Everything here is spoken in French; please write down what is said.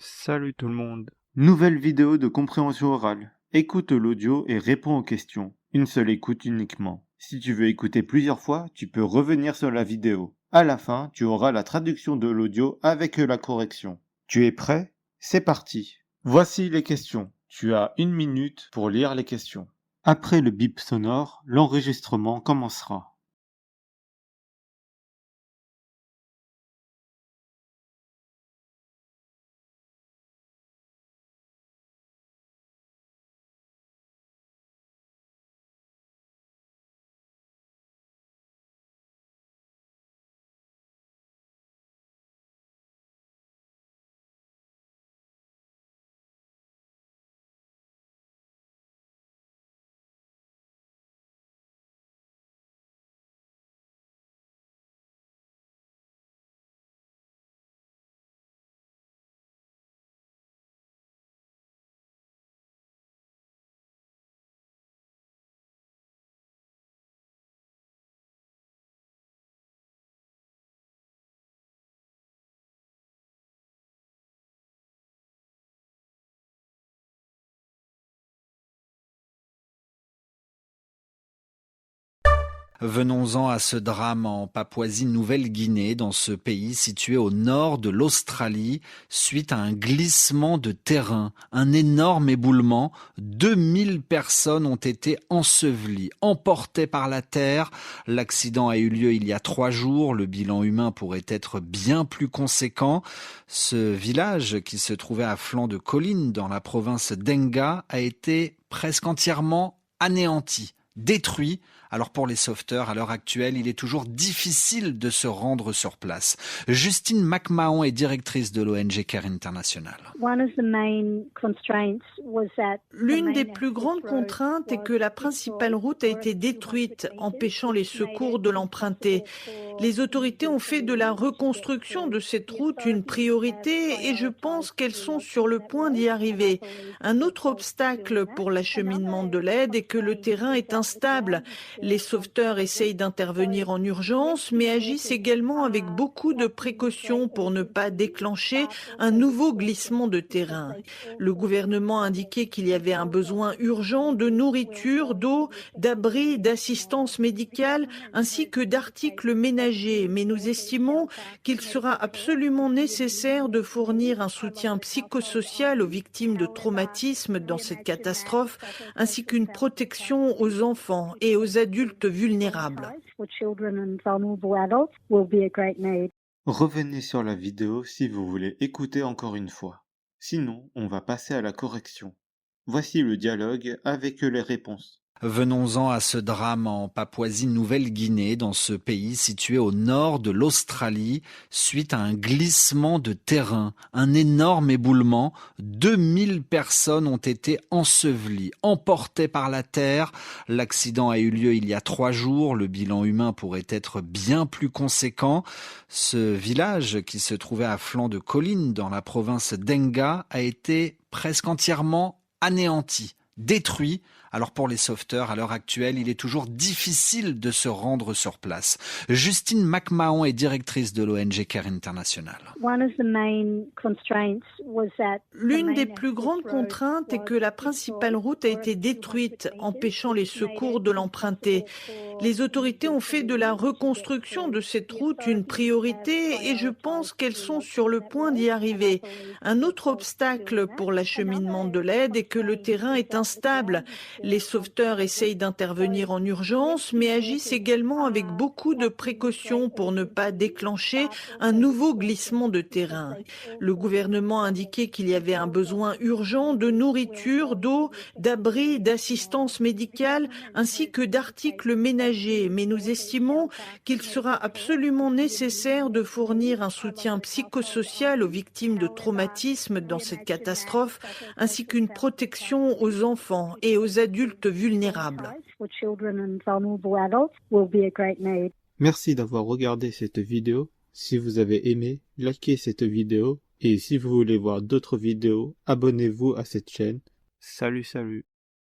Salut tout le monde. Nouvelle vidéo de compréhension orale. Écoute l'audio et réponds aux questions. Une seule écoute uniquement. Si tu veux écouter plusieurs fois, tu peux revenir sur la vidéo. À la fin, tu auras la traduction de l'audio avec la correction. Tu es prêt? C'est parti. Voici les questions. Tu as 1 minute pour lire les questions. Après le bip sonore, l'enregistrement commencera. Venons-en à ce drame en Papouasie-Nouvelle-Guinée, dans ce pays situé au nord de l'Australie, suite à un glissement de terrain, un énorme éboulement. 2000 personnes ont été ensevelies, emportées par la terre. L'accident a eu lieu il y a 3 jours. Le bilan humain pourrait être bien plus conséquent. Ce village, qui se trouvait à flanc de colline dans la province d'Enga, a été presque entièrement anéanti, détruit. Alors pour les sauveteurs, à l'heure actuelle, il est toujours difficile de se rendre sur place. Justine McMahon est directrice de l'ONG CARE International. L'une des plus grandes contraintes est que la principale route a été détruite, empêchant les secours de l'emprunter. Les autorités ont fait de la reconstruction de cette route une priorité et je pense qu'elles sont sur le point d'y arriver. Un autre obstacle pour l'acheminement de l'aide est que le terrain est instable. Les sauveteurs essayent d'intervenir en urgence, mais agissent également avec beaucoup de précautions pour ne pas déclencher un nouveau glissement de terrain. Le gouvernement a indiqué qu'il y avait un besoin urgent de nourriture, d'eau, d'abris, d'assistance médicale, ainsi que d'articles ménagers. Mais nous estimons qu'il sera absolument nécessaire de fournir un soutien psychosocial aux victimes de traumatisme dans cette catastrophe, ainsi qu'une protection aux enfants et aux adultes vulnérables. Revenez sur la vidéo si vous voulez écouter encore une fois. Sinon, on va passer à la correction. Voici le dialogue avec les réponses. Venons-en à ce drame en Papouasie-Nouvelle-Guinée, dans ce pays situé au nord de l'Australie, suite à un glissement de terrain, un énorme éboulement. 2000 personnes ont été ensevelies, emportées par la terre. L'accident a eu lieu il y a 3 jours. Le bilan humain pourrait être bien plus conséquent. Ce village, qui se trouvait à flanc de colline dans la province d'Enga, a été presque entièrement anéanti, détruit. Alors pour les sauveteurs, à l'heure actuelle, il est toujours difficile de se rendre sur place. Justine McMahon est directrice de l'ONG CARE International. L'une des plus grandes contraintes est que la principale route a été détruite, empêchant les secours de l'emprunter. Les autorités ont fait de la reconstruction de cette route une priorité et je pense qu'elles sont sur le point d'y arriver. Un autre obstacle pour l'acheminement de l'aide est que le terrain est instable. Les sauveteurs essayent d'intervenir en urgence, mais agissent également avec beaucoup de précautions pour ne pas déclencher un nouveau glissement de terrain. Le gouvernement a indiqué qu'il y avait un besoin urgent de nourriture, d'eau, d'abris, d'assistance médicale, ainsi que d'articles ménagers. Mais nous estimons qu'il sera absolument nécessaire de fournir un soutien psychosocial aux victimes de traumatisme dans cette catastrophe, ainsi qu'une protection aux enfants et aux adultes vulnérables. Merci d'avoir regardé cette vidéo. Si vous avez aimé, likez cette vidéo et si vous voulez voir d'autres vidéos, abonnez-vous à cette chaîne. Salut.